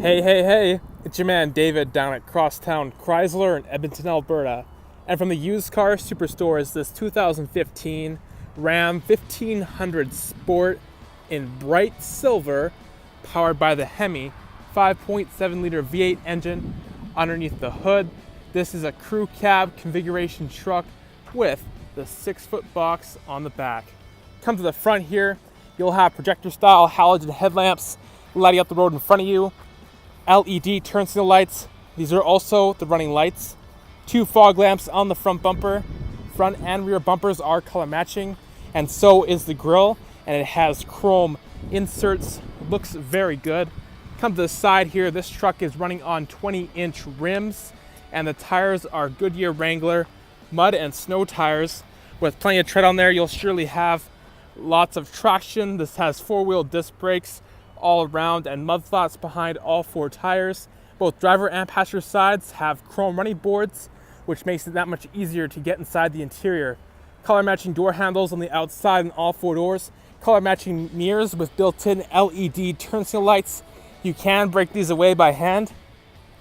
Hey, it's your man David down at Crosstown Chrysler in Edmonton, Alberta. And from the used car superstore is this 2015 Ram 1500 Sport in bright silver, powered by the Hemi 5.7 liter V8 engine underneath the hood. This is a crew cab configuration truck with the 6-foot box on the back. Come to the front here, you'll have projector style halogen headlamps lighting up the road in front of you. LED turn signal lights. These are also the running lights. 2 fog lamps on the front bumper. Front and rear bumpers are color matching, and so is the grille, and it has chrome inserts. Looks very good. Come to the side here, this truck is running on 20-inch rims, and the tires are Goodyear Wrangler mud and snow tires. With plenty of tread on there, you'll surely have lots of traction. This has 4-wheel disc brakes all around and mud flats behind all 4 tires. Both driver and passenger sides have chrome running boards, which makes it that much easier to get inside the interior. Color matching door handles on the outside and all 4 doors. Color matching mirrors with built-in LED turn signal lights. You can break these away by hand,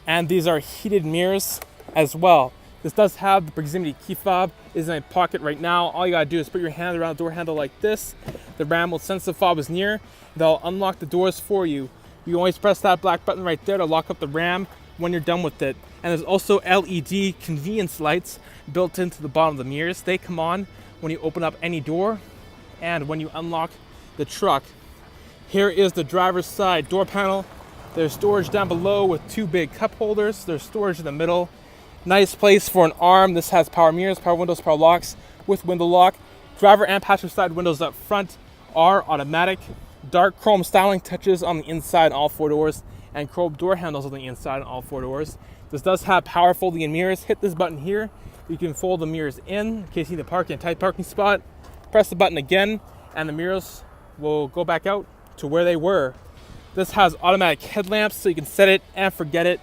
and these are heated mirrors as well. This does have the proximity key fob. It is in a pocket right now. All you gotta do is put your hand around the door handle like this. The Ram will sense the fob is near. They'll unlock the doors for you. You always press that black button right there to lock up the Ram when you're done with it. And there's also LED convenience lights built into the bottom of the mirrors. They come on when you open up any door and when you unlock the truck. Here is the driver's side door panel. There's storage down below with 2 big cup holders. There's storage in the middle. Nice place for an arm. This has power mirrors, power windows, power locks with window lock. Driver and passenger side windows up front are automatic. Dark chrome styling touches on the inside all 4 doors, and chrome door handles on the inside on all 4 doors. This does have power folding in mirrors. Hit this button here. You can fold the mirrors in case you need to park in a tight parking spot. Press the button again, and the mirrors will go back out to where they were. This has automatic headlamps, so you can set it and forget it.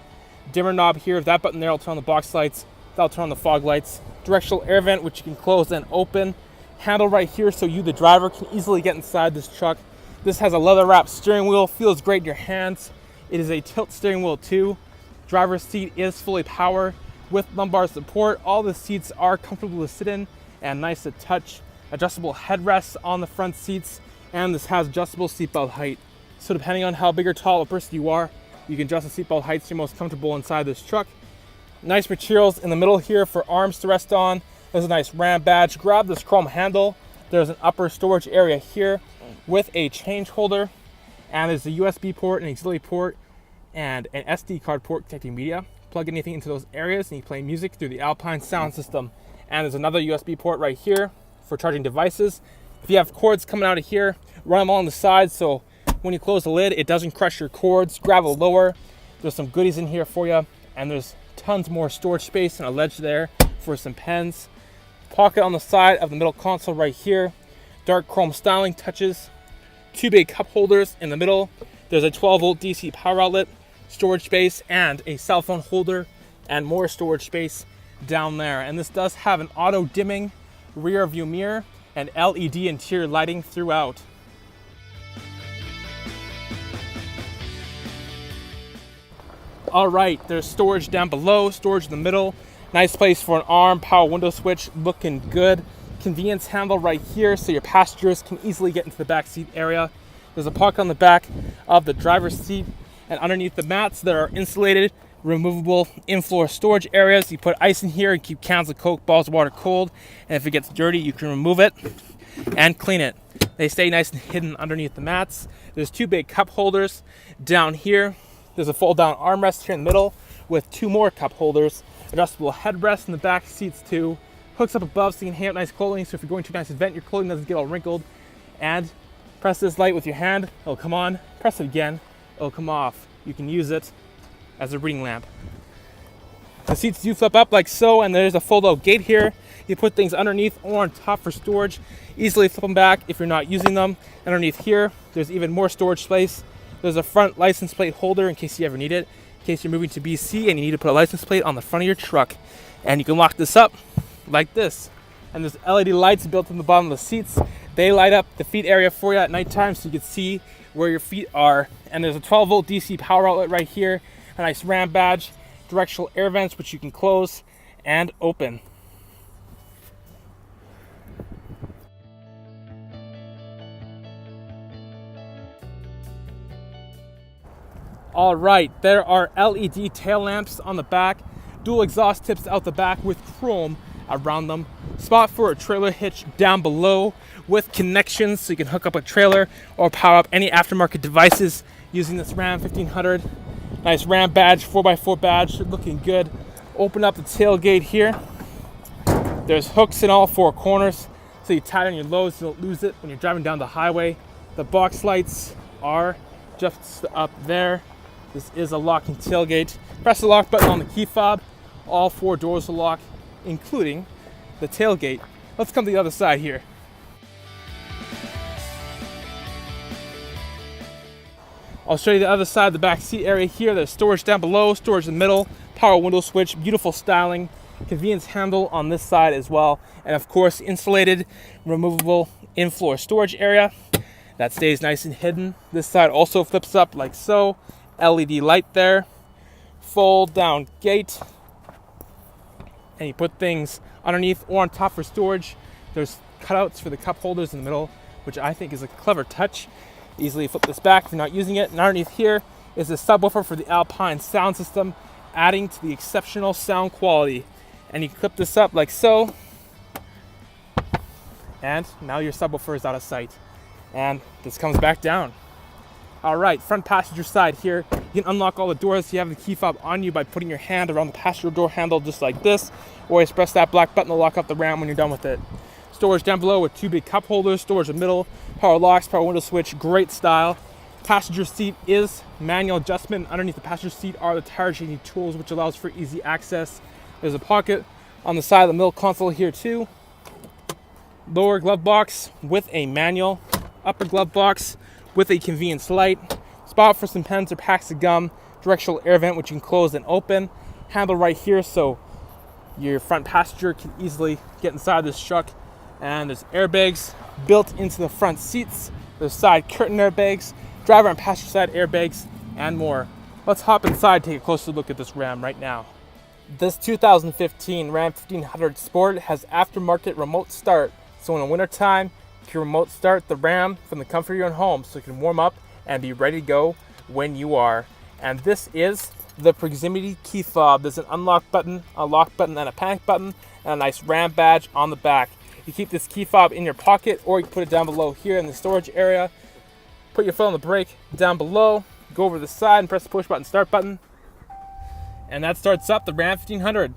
Dimmer knob here. That button there will turn on the box lights. That'll turn on the fog lights. Directional air vent, which you can close and open. Handle right here so you, the driver, can easily get inside this truck. This has a leather wrapped steering wheel. Feels great in your hands. It is a tilt steering wheel too. Driver's seat is fully power with lumbar support. All the seats are comfortable to sit in and nice to touch. Adjustable headrests on the front seats, and this has adjustable seatbelt height. So depending on how big or tall a person you are, you can adjust the seatbelt height so you're most comfortable inside this truck. Nice materials in the middle here for arms to rest on. There's a nice Ram badge. Grab this chrome handle. There's an upper storage area here with a change holder, and there's a USB port, an auxiliary port, and an SD card port connecting media. Plug anything into those areas and you play music through the Alpine Sound System. And there's another USB port right here for charging devices. If you have cords coming out of here, run them along the side so when you close the lid, it doesn't crush your cords. Grab a lower. There's some goodies in here for you, and there's tons more storage space and a ledge there for some pens. Pocket on the side of the middle console right here. Dark chrome styling touches. 2 big cup holders in the middle. There's a 12-volt DC power outlet, storage space, and a cell phone holder, and more storage space down there. And this does have an auto dimming rear view mirror and LED interior lighting throughout. All right, there's storage down below, storage in the middle. Nice place for an arm, power window switch, looking good. Convenience handle right here so your passengers can easily get into the back seat area. There's a pocket on the back of the driver's seat, and underneath the mats there are insulated, removable in-floor storage areas. You put ice in here and keep cans of Coke, bottles of water cold, and if it gets dirty, you can remove it and clean it. They stay nice and hidden underneath the mats. There's 2 big cup holders down here. There's a fold-down armrest here in the middle with 2 more cup holders. Adjustable headrests in the back seats too. Hooks up above so you can hang out nice clothing, so if you're going to a nice event, your clothing doesn't get all wrinkled. And press this light with your hand, it'll come on. Press it again, it'll come off. You can use it as a reading lamp. The seats do flip up like so, and there's a fold-out gate here. You put things underneath or on top for storage. Easily flip them back if you're not using them. Underneath here, there's even more storage space. There's a front license plate holder in case you ever need it. In case you're moving to BC and you need to put a license plate on the front of your truck. And you can lock this up like this. And there's LED lights built in the bottom of the seats. They light up the feet area for you at nighttime so you can see where your feet are. And there's a 12 volt DC power outlet right here, a nice RAM badge, directional air vents which you can close and open. All right, there are LED tail lamps on the back, dual exhaust tips out the back with chrome around them, spot for a trailer hitch down below with connections so you can hook up a trailer or power up any aftermarket devices using this Ram 1500. Nice Ram badge, 4x4 badge, looking good. Open up the tailgate here. There's hooks in all four corners so you tie it on your loads so you don't lose it when you're driving down the highway. The box lights are just up there. This is a locking tailgate. Press the lock button on the key fob. All four doors will lock, including the tailgate. Let's come to the other side here. I'll show you the other side of the back seat area here. There's storage down below, storage in the middle, power window switch, beautiful styling, convenience handle on this side as well, and of course insulated, removable in-floor storage area that stays nice and hidden. This side also flips up like so. LED light there, fold down gate, and you put things underneath or on top for storage. There's cutouts for the cup holders in the middle, which I think is a clever touch. Easily flip this back if you're not using it. And underneath here is a subwoofer for the Alpine Sound System, adding to the exceptional sound quality. And you clip this up like so, and now your subwoofer is out of sight. And this comes back down. All right, front passenger side here. You can unlock all the doors. You have the key fob on you by putting your hand around the passenger door handle just like this, or you press that black button to lock up the Ram when you're done with it. Storage down below with two big cup holders, storage in the middle, power locks, power window switch, great style. Passenger seat is manual adjustment. Underneath the passenger seat are the tire changing tools, which allows for easy access. There's a pocket on the side of the middle console here too. Lower glove box with a manual, upper glove box with a convenience light, spot for some pens or packs of gum, directional air vent which you can close and open, handle right here so your front passenger can easily get inside this truck, and there's airbags built into the front seats, there's side curtain airbags, driver and passenger side airbags, and more. Let's hop inside and take a closer look at this Ram right now. This 2015 Ram 1500 Sport has aftermarket remote start, so in the winter time you can remote start the Ram from the comfort of your own home so you can warm up and be ready to go when you are. And this is the proximity key fob. There's an unlock button, a lock button, and a panic button, and a nice Ram badge on the back. You keep this key fob in your pocket, or you can put it down below here in the storage area. Put your foot on the brake down below, go over to the side and press the push button start button, and that starts up the Ram 1500.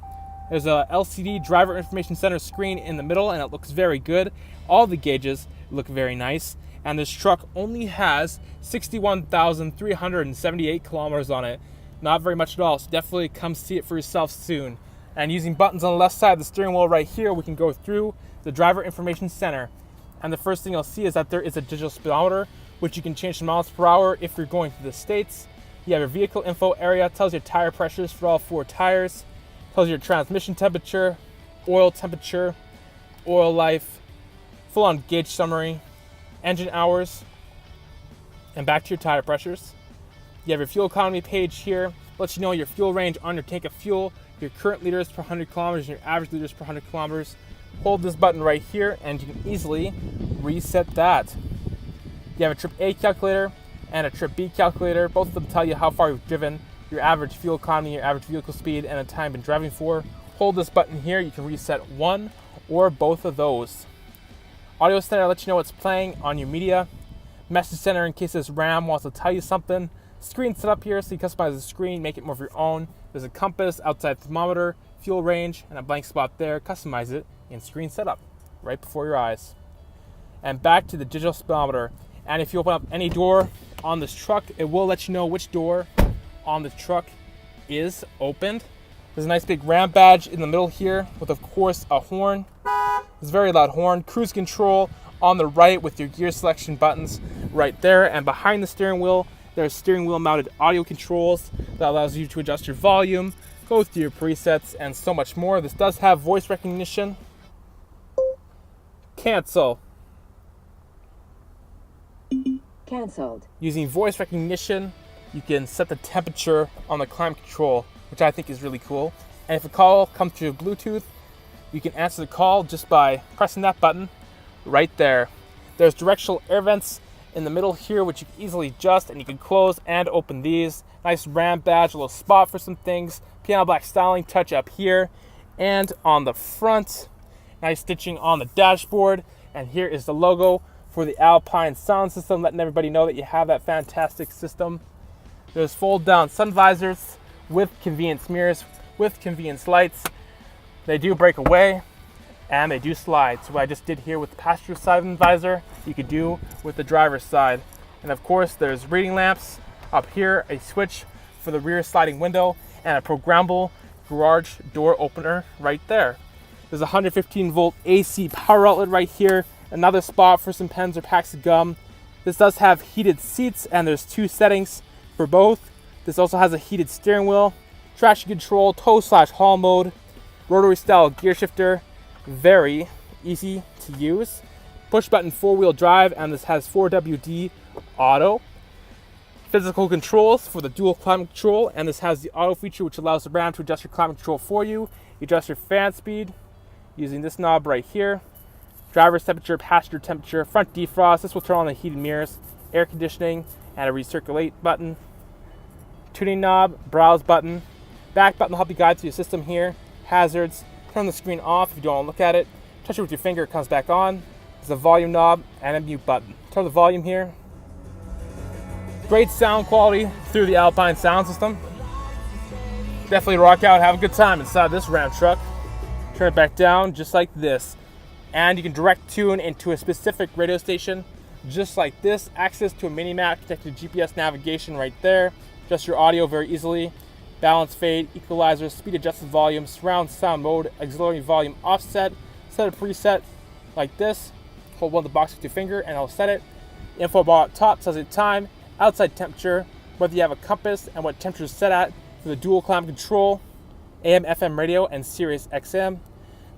There's a LCD driver information center screen in the middle, and it looks very good. All the gauges look very nice, and this truck only has 61,378 kilometers on it. Not very much at all, so definitely come see it for yourself soon. And using buttons on the left side of the steering wheel right here, we can go through the driver information center. And the first thing you'll see is that there is a digital speedometer, which you can change to miles per hour if you're going to the States. You have your vehicle info area, tells your tire pressures for all four tires, tells your transmission temperature, oil life, full-on gauge summary, engine hours, and back to your tire pressures. You have your fuel economy page here, lets you know your fuel range on your tank of fuel, your current liters per 100 kilometers, and your average liters per 100 kilometers. Hold this button right here, and you can easily reset that. You have a trip A calculator and a trip B calculator. Both of them tell you how far you've driven, your average fuel economy, your average vehicle speed, and the time you've been driving for. Hold this button here, you can reset one or both of those. Audio center lets you know what's playing on your media. Message center in case this Ram wants to tell you something. Screen set up here so you customize the screen, make it more of your own. There's a compass, outside thermometer, fuel range, and a blank spot there. Customize it in screen setup right before your eyes. And back to the digital speedometer. And if you open up any door on this truck, it will let you know which door on the truck is opened. There's a nice big Ram badge in the middle here with, of course, a horn. It's a very loud horn. Cruise control on the right with your gear selection buttons right there. And behind the steering wheel, there's steering wheel mounted audio controls that allows you to adjust your volume, go through your presets, and so much more. This does have voice recognition. Cancel. Cancelled. Using voice recognition, you can set the temperature on the climate control, which I think is really cool. And if a call comes through Bluetooth, you can answer the call just by pressing that button right there. There's directional air vents in the middle here, which you can easily adjust, and you can close and open these. Nice Ram badge, a little spot for some things. Piano black styling touch up here and on the front. Nice stitching on the dashboard. And here is the logo for the Alpine Sound System, letting everybody know that you have that fantastic system. There's fold down sun visors with convenience mirrors, with convenience lights. They do break away and they do slide. So what I just did here with the passenger side of the visor, you could do with the driver's side. And of course, there's reading lamps up here, a switch for the rear sliding window, and a programmable garage door opener right there. There's a 115 volt AC power outlet right here. Another spot for some pens or packs of gum. This does have heated seats, and there's 2 settings for both. This also has a heated steering wheel, traction control, tow/haul mode, rotary style gear shifter, very easy to use. Push button 4-wheel drive, and this has 4WD auto. Physical controls for the dual climate control, and this has the auto feature, which allows the Ram to adjust your climate control for you. You adjust your fan speed using this knob right here. Driver's temperature, passenger temperature, front defrost. This will turn on the heated mirrors, air conditioning, and a recirculate button. Tuning knob, browse button. Back button will help you guide through your system here. Hazards. Turn the screen off if you don't want to look at it. Touch it with your finger, it comes back on. There's a volume knob and a mute button. Turn the volume here. Great sound quality through the Alpine Sound System. Definitely rock out, have a good time inside this Ram truck. Turn it back down just like this. And you can direct tune into a specific radio station just like this. Access to a mini map, connected to GPS navigation right there. Adjust your audio very easily. Balance, fade, equalizer, speed adjusted volume, surround sound mode, auxiliary volume offset. Set a preset like this. Hold one of the boxes with your finger and it'll set it. Info bar at top tells you the time, outside temperature, whether you have a compass, and what temperature is set at for the dual climate control, AM, FM radio, and Sirius XM.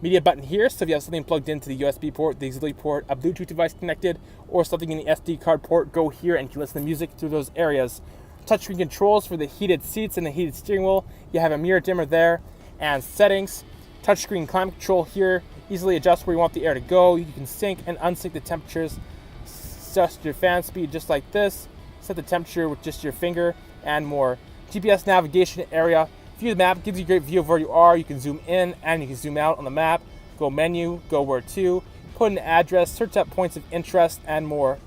Media button here, so if you have something plugged into the USB port, the auxiliary port, a Bluetooth device connected, or something in the SD card port, go here and you can listen to music through those areas. Touchscreen controls for the heated seats and the heated steering wheel. You have a mirror dimmer there, and settings. Touchscreen climate control here. Easily adjust where you want the air to go. You can sync and unsync the temperatures. Adjust your fan speed just like this. Set the temperature with just your finger and more. GPS navigation area. View the map, gives you a great view of where you are. You can zoom in and you can zoom out on the map. Go menu, go where to, put in an address, search up points of interest, and more.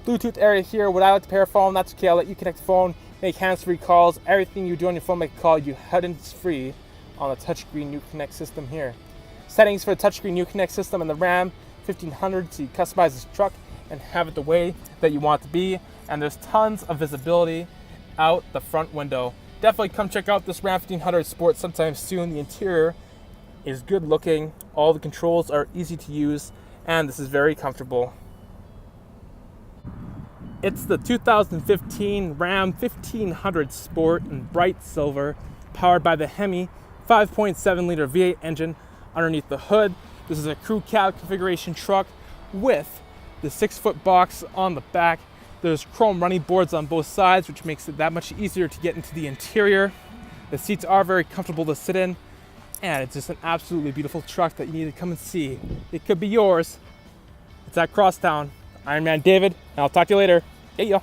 Bluetooth area here. Would I like to pair a phone? That's okay. I'll let you connect the phone, make hands-free calls. Everything you do on your phone, make a call, you hands-free on the touchscreen Uconnect system here. Settings for the touchscreen Uconnect system and the Ram 1500, so you customize this truck and have it the way that you want it to be. And there's tons of visibility out the front window. Definitely come check out this Ram 1500 Sport sometime soon. The interior is good looking. All the controls are easy to use, and this is very comfortable. It's the 2015 Ram 1500 Sport in bright silver, powered by the Hemi 5.7 liter V8 engine underneath the hood. This is a crew cab configuration truck with the 6-foot box on the back. There's chrome running boards on both sides, which makes it that much easier to get into the interior. The seats are very comfortable to sit in, and it's just an absolutely beautiful truck that you need to come and see. It could be yours. It's at Crosstown. Iron Man David, and I'll talk to you later. Hey, y'all.